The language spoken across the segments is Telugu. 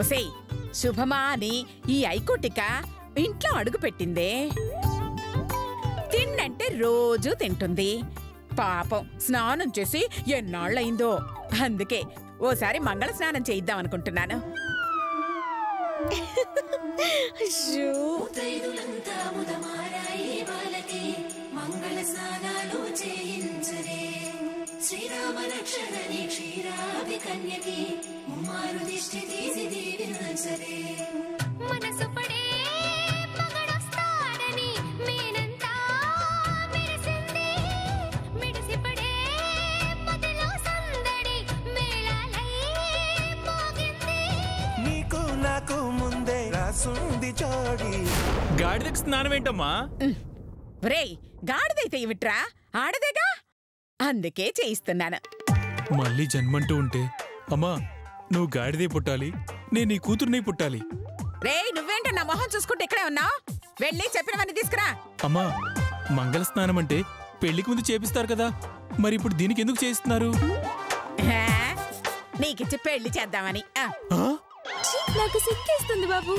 ఒసేయ్ శుభమా అని ఈ ఐకోటిక ఇంట్లో అడుగు పెట్టిందే. తిన్నంటే రోజూ తింటుంది. పాపం స్నానం చేసి ఎన్నాళ్ళయిందో. అందుకే ఓసారి మంగళ స్నానం చేయిద్దాం అనుకుంటున్నాను. శ్రీరామరక్షణని క్షీరాభి కన్యకి ముమ్మారు దిష్టి తీసి దీవించరే. మనసు పడే మగడొస్తాడని మేనంతా మెరిసింది. మిడిసి పడే మదిలో సందడి మేళాలై మోగింది. నీకు నాకు ముందే రాసుంది జోడి. గాడిదకి స్నానం ఏంటమ్మా? రేయ్ గాడిదైతే ఇవిట్రా, ఆడదేగా, అందుకే చేయిస్తున్నాను. మళ్ళీ జన్మంటూ ఉంటే అమ్మా నువ్వు గాడిదే పుట్టాలి, నేను నీ కూతుర్ని పుట్టాలి. రేయ్ నువ్వేంట నా మొహం చూసుకుంటే ఇక్కడే ఉన్నావు? వెళ్ళి చెప్పినవన్నీ తీసుకురా. అమ్మా మంగళ స్నానం అంటే పెళ్లికి ముందు చేపిస్తారు కదా, మరి ఇప్పుడు దీనికి ఎందుకు చేయిస్తున్నారు? నీకిచ్చి పెళ్లి చేద్దామని. నాకు సిక్కేస్తుంది బాబు.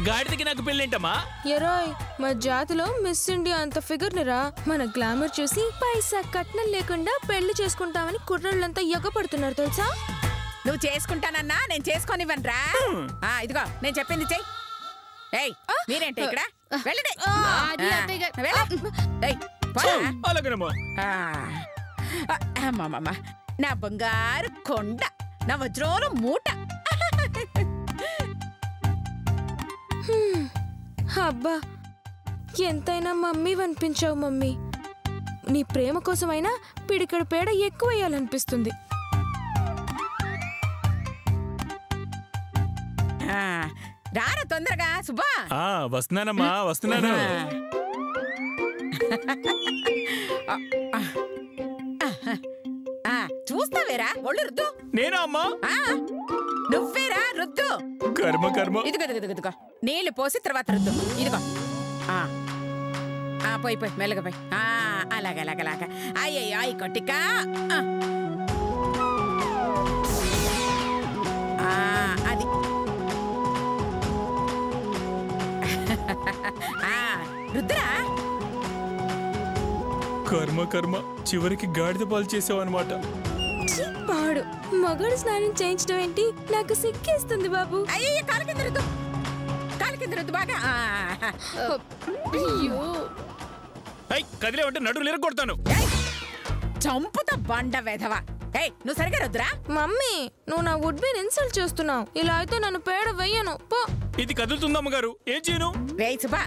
గాడిదకి నాకు పెళ్ళేంటమ్మా? ఎరోయ్ మా జాతిలో మిస్ ఇండియా అంత ఫిగర్ నిరా. మన గ్లామర్ చూసి పైసా కట్నం లేకుండా పెళ్లి చేసుకుంటామని కుర్రాళ్ళంతా ఎగపడుతున్నారు తెలుసా. నువ్వు చేసుకుంటానన్నా నేను చేసుకోనివ్వనురా. ఇదిగో నేను చెప్పింది చెయ్యి. ఏయ్ మీరేంటి ఇక్కడ? వెళ్ళండి. నా బంగారు కొండ, నా వజ్రోల మూట. అబ్బా ఎంతైనా మమ్మీ అనిపించావు మమ్మీ. నీ ప్రేమ కోసమైనా పిడికడ పేడ ఎక్కువ వేయాలనిపిస్తుంది. రారా తొందరగా సుబ్బా. వస్తున్నానమ్మా వస్తున్నాను. చూస్తావేరా ఒళ్ళు రుద్దు. నేనా అమ్మా? నువ్వేరా రుద్దు. కర్మ కర్మ. ఇదిగో నీళ్లు పోసి తర్వాత రుద్దు. ఇదిగో పోయి పోయి మెల్లగా పోయి. అలాగలాగలాగా. అయ్యయ్యో అయ్యి కొట్టిక. అది రుద్దురా. కర్మ కర్మ, చివరికి గాడిద పాలు చేసావన్నమాట. పాడు మగాడు స్నానం చేయించడం ఏంటి, నాకు సిక్కేస్తుంది బాబు. అయ్యయ్య కాలు కింద రుద్దు, కాలు కింద రుద్దు బాగా. అయ్యో కదిలే ఉంటే నడులు ఎరగొడతాను. చంపుతా బండ వెధవా. నువ్వు సరిగా రుద్దురా. మమ్మీ నువ్వు నా వుడ్ బీన్ ఇన్సల్ట్ చేస్తున్నావు. ఇలా అయితే నన్ను పేడ వెయ్యను పో. ఇది కదులుతుందా అమ్మగారు? ఏం చేయను? రేయ్ సుబ్బా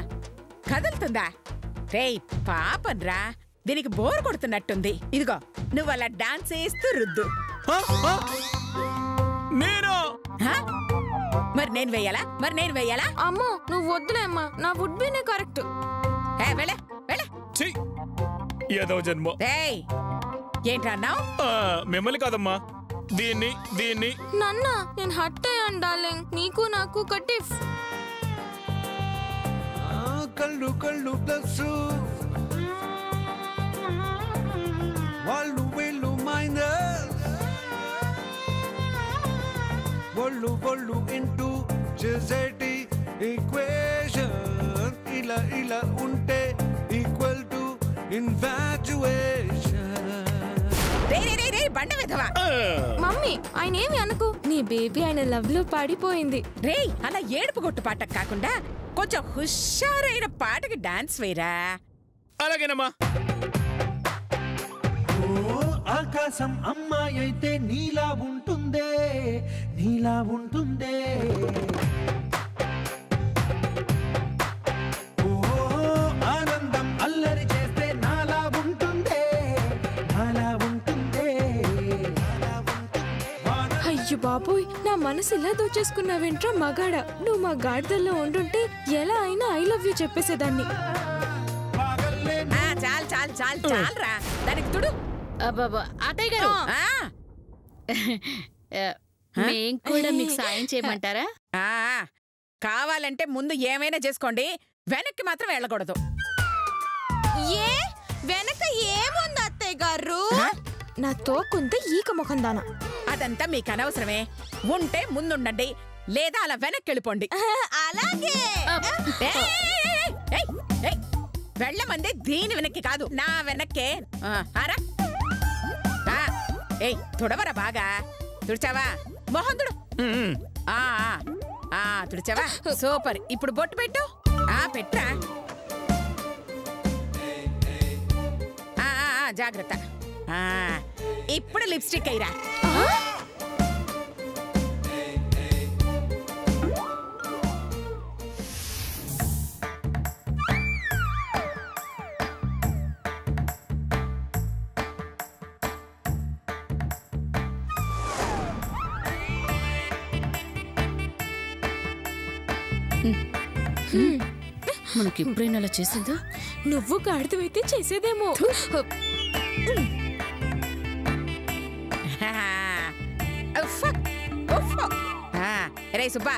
కదులుతుందా? రేయ్ పాపం రా, దీనికి బోర్ కొడుతున్నట్టుంది. ఇదిగో నువ్వు అలా డాన్స్ చేస్తూ రుద్దు. నేను మరి నేను వెయ్యాలా? అమ్మో నువ్వు వద్దులే అమ్మా, నా వుడ్ బీనే కరెక్ట్. ఏదో జన్మ. ఏంట్రా అన్నావు? మిమ్మల్ని కాదమ్మా, దీన్ని. నన్న నేను హట్ అయ్యాను డార్లింగ్, నీకు నాకు కటిఫ్. కళ్ళు కళ్ళు ప్లస్ వాళ్ళు వీళ్ళు మైనస్, ఒళ్ళు ఇంటూ చేసేటి ఈక్వేషన్. ఇలా ఉంటే ఈక్వల్ టు ఇన్ఫాచ్యుయేషన్. బండ విధవా. మమ్మీ ఆయన ఏమి అనుకో, నీ బేబీ ఆయన లవ్ లో పడిపోయింది. రేయ్ అలా ఏడుపు కొట్టు పాట కాకుండా కొంచెం హుషారైన పాటకి డాన్స్ వేరా. అలాగేనమ్మా. ఆకాశం అమ్మాయి అయితే నీలా ఉంటుందే. ఆనందం అల్లరి చేస్తే నాలా ఉంటుందే. అయ్యో బాబోయ్, నా మనసు ఇలా దోచేసుకున్నావేంట్రా మగాడా. నువ్వు మా గాడిదల్లో ఉండుంటే ఎలా అయినా ఐ లవ్ యూ చెప్పేసేదాన్ని. చాలరా దానికి తుడు. అత్తయ్య గారు మేం కూడా మీకు సాయం చేయమంటారా? కావాలంటే ముందు ఏమైనా చేసుకోండి, వెనక్కి మాత్రం వెళ్ళకూడదు. వెనక ఏముంది అత్తయ్య గారు? నా తోకుంటే ఈక ముఖం దానా. అదంతా మీకు అనవసరమే. ఉంటే ముందుండండి, లేదా అలా వెనక్కి వెళ్ళిపోండి. అలాగే. వెళ్ళమంది దీని వెనక్కి కాదు, నా వెనక్కే. ఆరా ఏయ్ తుడవరా బాగా. తుడిచావా? మొహం తుడు. తుడిచావా? సూపర్. ఇప్పుడు బొట్టు పెట్టు. పెట్రా. జాగ్రత్త. ఇప్పుడు లిప్స్టిక్ అయ్యిరా. మనకి ఎప్పుడైనా అలా చేసిందో? నువ్వు గాడిదవైతే చేసేదేమో. రే సుబ్బా,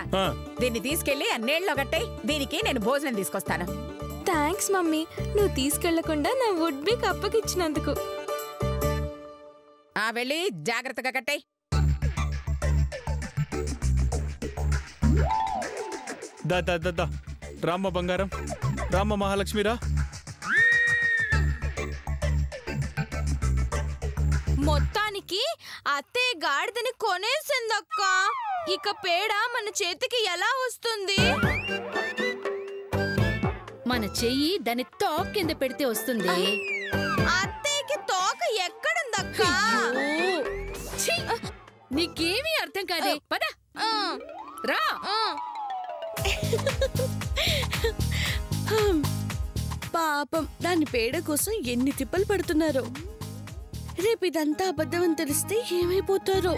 దీన్ని తీసుకెళ్లి అన్నేళ్ళలో కట్టాయి. దీనికి నేను భోజనం తీసుకొస్తాను. థ్యాంక్స్ మమ్మీ, నువ్వు తీసుకెళ్లకుండా నా వుడ్ బి అప్పకిచ్చినందుకు. వెళ్ళి జాగ్రత్తగా కట్టాయి. దా రామ్మ బంగారం, రామ్మ మహాలక్ష్మిరా. మొత్తానికి అత్తయ్య గాడిదని కొనేసిందక్క. ఇక పేడ మన చేతికి ఎలా వస్తుంది? మన చెయ్యి దాని తోక కింద పెడితే వస్తుంది. అత్తయ్యకి తోక ఎక్కడుందక్క? నీకేమీ అర్థం కాదే. పద రా. పాపం దాని పేడ కోసం ఎన్ని తిప్పలు పడుతున్నారో. రేపు ఇదంతా అబద్ధం అని తెలిస్తే ఏమైపోతారో.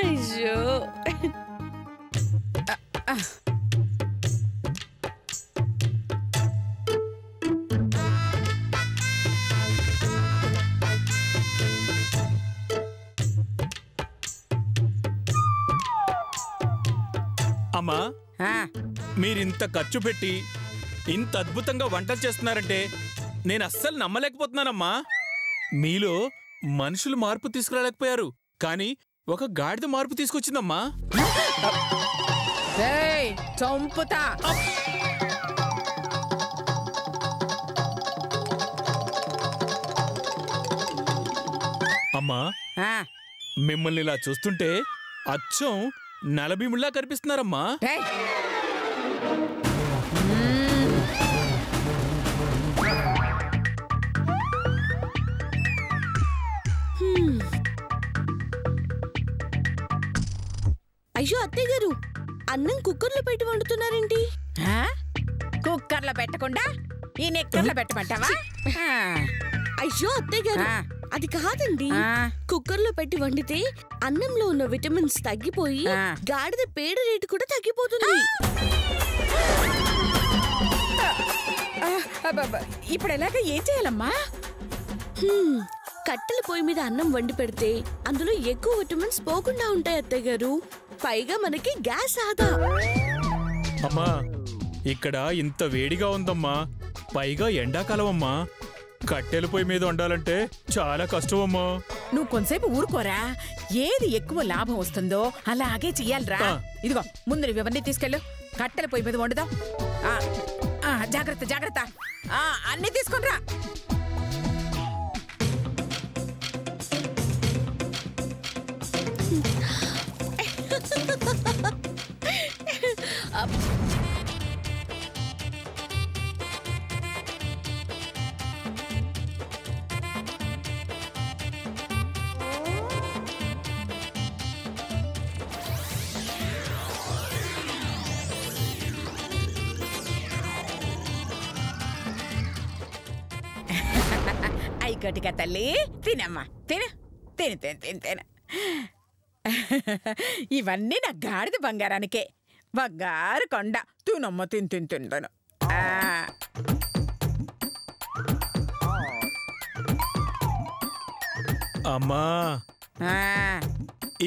అయ్యో. అమ్మా, మీరింత ఖర్చు పెట్టి ఇంత అద్భుతంగా వంటలు చేస్తున్నారంటే నేను అస్సలు నమ్మలేకపోతున్నానమ్మా. మీలో మనుషులు మార్పు తీసుకురాలేకపోయారు, కానీ ఒక గాడిద మార్పు తీసుకొచ్చిందమ్మా. చంపుతా. అమ్మా, మిమ్మల్ని ఇలా చూస్తుంటే అచ్చం నలభీముళ్ళా కనిపిస్తున్నారమ్మా. అయ్యో అత్తయ్య గారు, అన్నం కుక్కర్లో పెట్టి వండుతున్నారేంటి? కుక్కర్లో పెట్టకుండా ఈ నెక్కర్లో పెట్టమంటావా? అయ్యో అత్తయ్య గారు, అది కాదండి. కుక్కర్లో పెట్టి వండితే అన్నంలో ఉన్న విటమిన్స్ తగ్గిపోయి గాడిద పేడ రేటు కూడా తగ్గిపోతుంది. ఇప్పుడు ఎలాగ ఏం చేయాలమ్మా? కట్టెల పొయ్యి మీద అన్నం వండి పెడితే అందులో ఎక్కువ విటమిన్స్ పోకుండా ఉంటాయి అత్తయ్య గారు. పైగా మనకి గ్యాస్ ఆదా. అమ్మా, ఇక్కడ ఇంత వేడిగా ఉందమ్మా, పైగా ఎండాకాలం అమ్మా. కట్టెల పొయ్యి మీద వండాలంటే చాలా కష్టం అమ్మా. నువ్వు కొంతసేపు ఊరుకోరా. ఏది ఎక్కువ లాభం వస్తుందో అలాగే చెయ్యాలరా. ఇదిగో ముందు నువ్వు ఇవన్నీ తీసుకెళ్ళు, కట్టెల పొయ్యి మీద వండుదాం. జాగ్రత్త జాగ్రత్త, అన్ని తీసుకునిరా. అయ్యకొటిగా తల్లి, తినమ్మా, తిను తిను తిను తిను తిను. ఇవన్నీ నా గాడిద బంగారానికే. బంగారు కొండ. తినమ్మ, తిను తిను తింటాను. అమ్మా,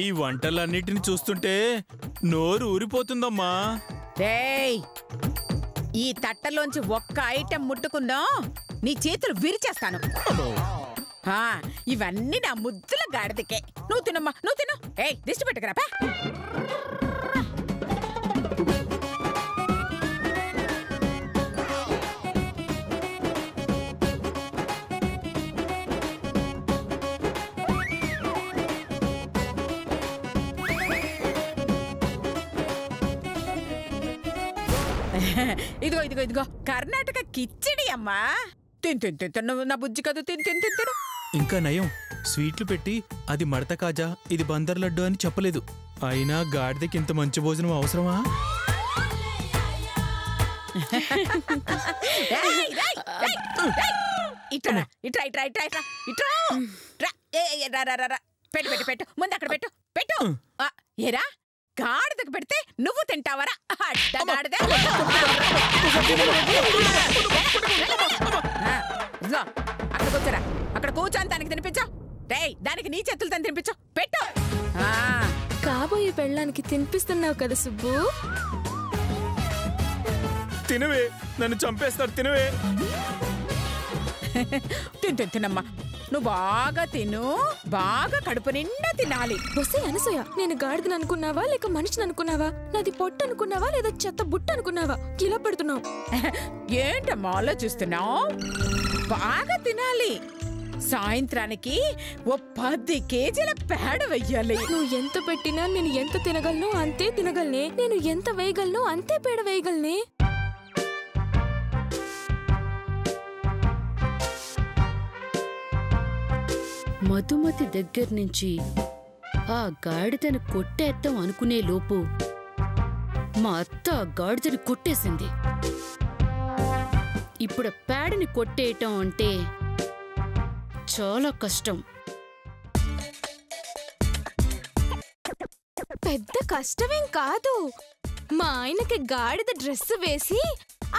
ఈ వంటలన్నిటిని చూస్తుంటే నోరు ఊరిపోతుందమ్మా. ఈ తట్టలోంచి ఒక్క ఐటెం ముట్టుకుందా నీ చేతులు విరిచేస్తాను. ఇవన్నీ నా ముద్దుల గాడిదకే. నువ్వు తినమ్మా, నువ్వు తిను. ఏయ్, దిష్టి పెట్టుకురాపా. ఇదిగో ఇదిగో ఇదిగో కర్ణాటక కిచిడి అమ్మా. తిను నా బుజ్జి కదూ, తిను. ఇంకా నయం, స్వీట్లు పెట్టి అది మడత కాజా, ఇది బందర్ లడ్డు అని చెప్పలేదు. అయినా గాడిదకి ఇంత మంచి భోజనం అవసరమా? ఇట్రా పెట్టు ముందు అక్కడ పెట్టు. ఏరా, గాడిదకు పెడితే నువ్వు తింటావరా? అడ్డగాడిద. అక్కడ కూర్చోరా, అక్కడ కూర్చొని దానికి తినిపించు. రేయ్, దానికి నీ చేతులతో తినిపించు. పెట్టు. కాబోయే పెళ్ళానికి తినిపిస్తున్నావు కదా సుబ్బు. తినవే, నన్ను చంపేస్తారు. తినవే. తినమ్మా, నువ్వు బాగా తిను, బాగా కడుపు నిండా తినాలి. వస్తే అనసూయ, నేను గాడిదని అనుకున్నావా లేక మనిషిని అనుకున్నావా? నాది పొట్టు అనుకున్నావా లేదా చెత్త బుట్ట అనుకున్నావా? ఇలా పెడుతున్నావు. ఏంటమ్మా ఆలోచిస్తున్నావు? బాగా తినాలి. సాయంత్రానికి ఓ 10 కేజీల పేడ వెయ్యాలి. నువ్వు ఎంత పెట్టినా నేను ఎంత తినగలను అంతే తినగలనే. నేను ఎంత వేయగలను అంతే పేడ వేయగలనే. మధుమతి దగ్గర నుంచి ఆ గాడిదను కొట్టేద్దాం అనుకునే లోపు మా అత్త ఆ గాడిదను కొట్టేసింది. ఇప్పుడు పేడని కొట్టేయటం అంటే చాలా కష్టం. పెద్ద కష్టమేం కాదు. మా ఆయనకి గాడిద డ్రెస్ వేసి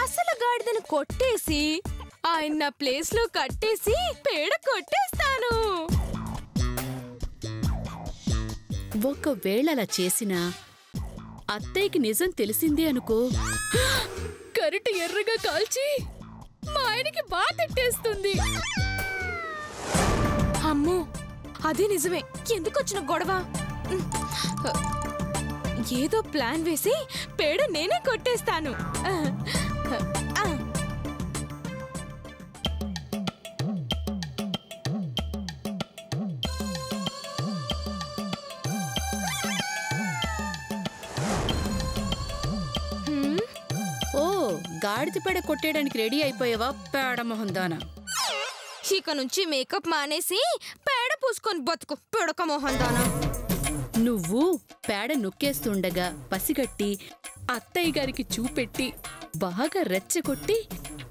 అసలు గాడిదను కొట్టేసి ఆయన నా ప్లేస్ లో కట్టేసి పేడ కొట్టేస్తాను. ఒకవేళ అలా చేసినా అత్తయ్యకి నిజం తెలిసిందే అనుకో, కరెంటు ఎర్రగా కాల్చి మా ఆయనకి బాగా తిట్టేస్తుంది. అమ్మో, అది నిజమే. ఎందుకొచ్చిన గొడవ? ఏదో ప్లాన్ వేసి పేడ నేనే కొట్టేస్తాను. ఓ, గాడిద పేడ కొట్టేయడానికి రెడీ అయిపోయావా పేడ మొహందానా? ఇక నుంచి మేకప్ మానేసి పేడ పూసుకొని బతుకు పిడక మొహందానా. నువ్వు పేడ నొక్కేస్తుండగా పసిగట్టి అత్తయ్య గారికి చూపెట్టి బాగా రెచ్చగొట్టి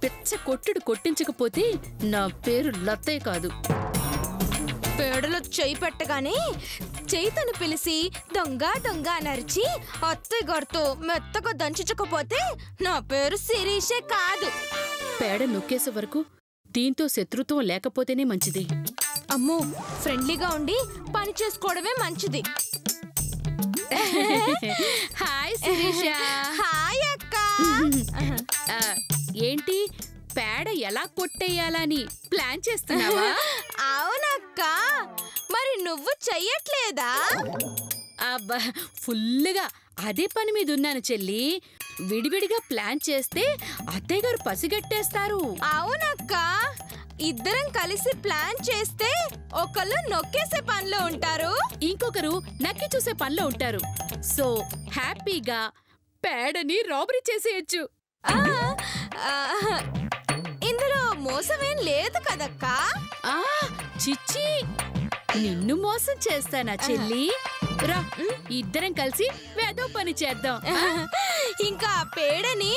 పిచ్చ కొట్టుడు కొట్టించకపోతే నా పేరు లత్తయ్య కాదు. పేడలో చెయ్యి పెట్టగానే చేతను పిలిచి దొంగ దొంగ నరిచి అత్తయ్య గారితో మెత్తగా దంచకపోతే నా పేరు శిరీషే కాదు. పేడ నొక్కేసే వరకు దీంతో శత్రుత్వం లేకపోతేనే మంచిది. అమ్మో, ఫ్రెండ్లీగా ఉండి పని చేసుకోవడమే మంచిది. హాయ్ శిరీష. హాయ్ అక్క. ఏంటి పేడ ఎలా కొట్టేయాలని ప్లాన్ చేస్తున్నావా? అవునక్క, మరి నువ్వు చెయ్యట్లేదా? అబ్బా, ఫుల్లుగా అదే పని మీద ఉన్నాను చెల్లి. విడివిడిగా ప్లాన్ చేస్తే అత్తయ్య గారు పసిగట్టేస్తారు. అవునక్క, ఇద్దరం కలిసి ప్లాన్ చేస్తే ఒకళ్ళు నొక్కేసే పనిలో ఉంటారు, ఇంకొకరు నక్కి చూసే పనిలో ఉంటారు. సో హ్యాపీగా పేడని రాబరీ చేసేయచ్చు. ఇందులో మోసమేం లేదు కదక్కా. చిచ్చి, నిన్ను మోసం చేస్తానా చెల్లి? రా, ఇద్దరం కలిసి వేదో పని చేద్దాం. ఇంకా పేడని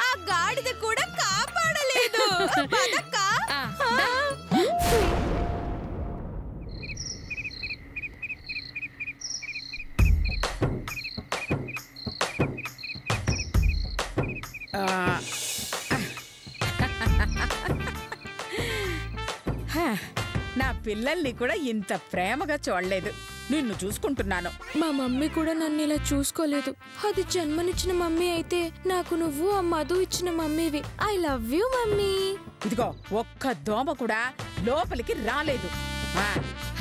ఆ గాడిద కూడా కాపాడలేదు. పదక్కా. నా పిల్లల్ని కూడా ఇంత ప్రేమగా చూడలేదు. నిన్ను చూసుకుంటున్నాను. మా మమ్మీ కూడా నన్ను ఇలా చూసుకోలేదు. అది జన్మనిచ్చిన మమ్మీ అయితే నాకు నువ్వు ఆ మధు ఇచ్చిన మమ్మీవి. I love you mummy. ఇదిగో, ఒక్క దోమ కూడా లోపలికి రాలేదు.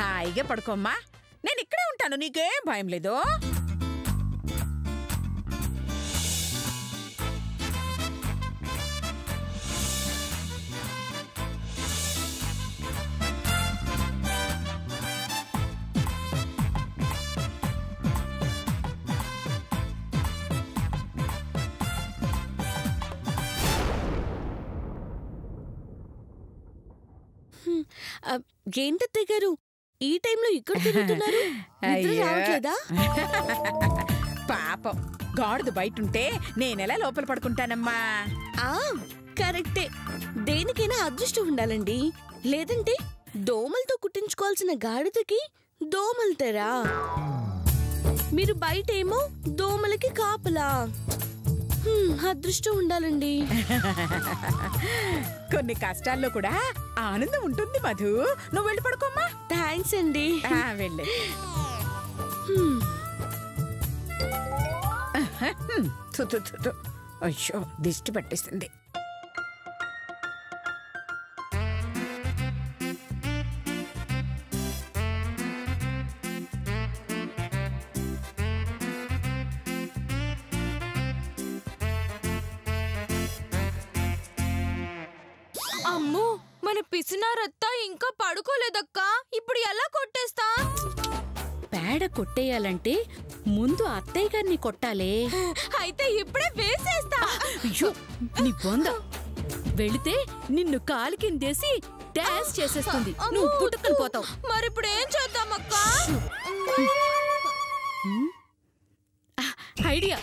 హాయిగా పడుకోమ్మా, నేను ఇక్కడే ఉంటాను, నీకేం భయం లేదు. ఏంటత్తయ్య గారు ఈ టైంలో ఇక్కడ తిరుగుతున్నారు? నిద్ర రావట్లేదా? పాపం గాడిద బయటుంటే నేనెలా లోపల పడుకుంటానమ్మా. కరెక్టే, దేనికైనా అదృష్టం ఉండాలండి. లేదంటే దోమలతో కుట్టించుకోవాల్సిన గాడిదకి దోమలు తెరా, మీరు బయటేమో దోమలకి కాపలా. అదృష్టం ఉండాలండి. కొన్ని కష్టాల్లో కూడా ఆనందం ఉంటుంది మధు. నువ్వు వెళ్ళి పడుకోమ్మా. థ్యాంక్స్ అండి. వెళ్ళి అయ్యో దిష్టి పట్టేసింది. అమ్మో, మన పిసినారత్తా ఇంకా పడుకోలేదక్కా. ఇప్పుడు ఎలా కొట్టేస్తా? పేడ కొట్టేయాలంటే ముందు అత్తయ్య గారిని కొట్టాలే. అయితే ఇప్పుడే వేసేస్తా. అయ్యో నీ బొంద, వెళితే నిన్ను కాలు కిందేసి డాన్స్ చేసేస్తుంది. నువ్వు పుట్టుకొని పోతావు. మరిప్పుడు ఏం చేద్దామక్కా? ఐడియా,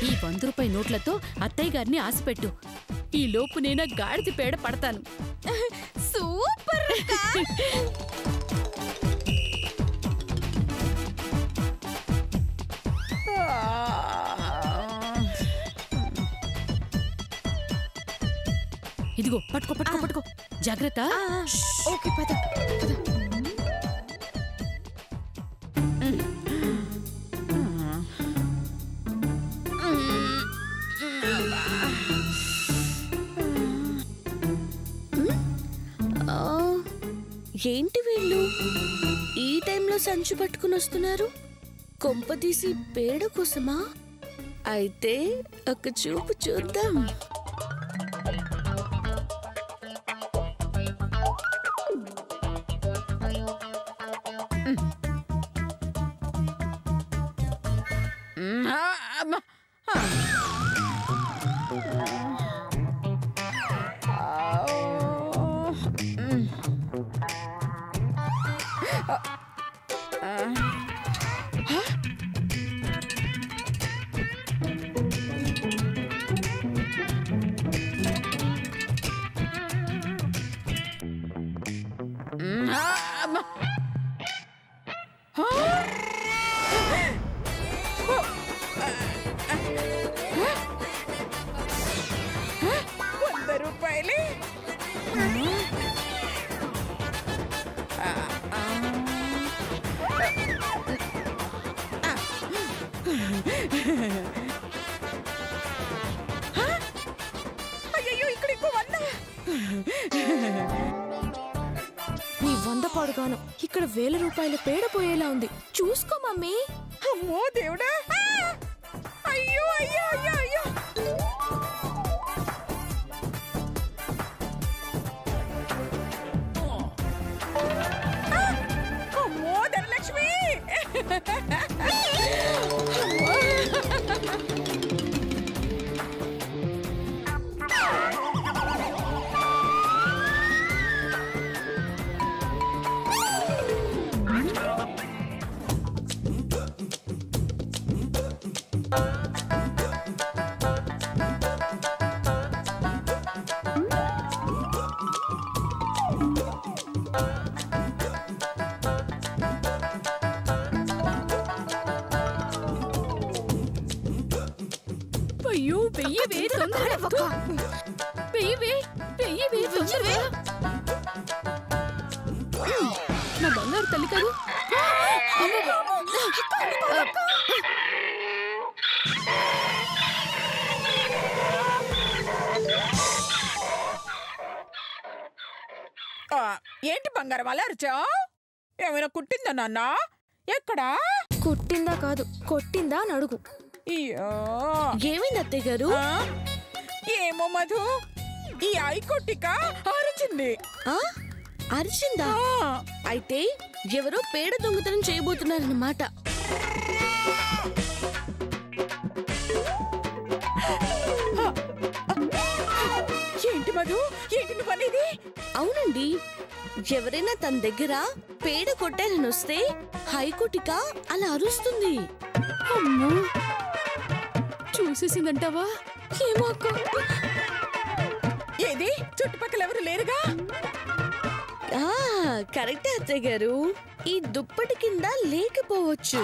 ఈ 100 రూపాయి నోట్లతో అత్తయ్య గారిని ఆశపెట్టు. ఈ లోపు నేను గాడిద పేడ పడతాను. సూపర్ అక్కా. ఇదిగో పట్టుకో పట్టుకో పట్టుకో, జాగ్రత్త. ఓకే పద. ఏంటి వీళ్ళు ఈ టైంలో సంచి పట్టుకుని వస్తున్నారు? కొంపదీసి పేడ కోసమా? అయితే ఒక చూపు చూద్దాం. రూపాయలే. అయ్యో ఇక్కడ ఇంకో 100. నీ 100 పడుగాను ఇక్కడ 1000 రూపాయల పేడ పోయేలా ఉంది. చూసుకో మమ్మీ. అమ్మో దేవుడా. అయ్యో అయ్యో అయ్యో అయ్యో. అమ్మో ధనలక్ష్మి. అయ్యో వెయ్యవే, తొందరగా వెయ్యవే వెయ్యవే తొందరగా. నా బంగారు తల్లి కాదు. ఏంటి బంగారం అలా అరిచావు? ఏమైనా కుట్టిందా నాన్న? ఎక్కడా? కుట్టిందా కాదు, కొట్టిందా అని అడుగు. ఏమైంది అత్తయ్య గారు? ఏమో మధు, ఈ ఐకొట్టిక అరిచింది. అరిచిందా? అయితే ఎవరో పేడ దొంగతనం చేయబోతున్నారన్నమాట. ఏంటి మధు, ఏంటి నువ్వు అనేది? అవునండి, ఎవరైనా తన దగ్గర పేడ కొట్టారని వస్తే హైకోటిక అలా అరుస్తుంది. అమ్మో, చూసేసిందంటావా? ఏమో అక్క. ఏది చుట్టుపక్కల ఎవరు లేరుగా? కరెక్టే అత్తయ్య గారు, ఈ దుప్పటి కింద లేకపోవచ్చు.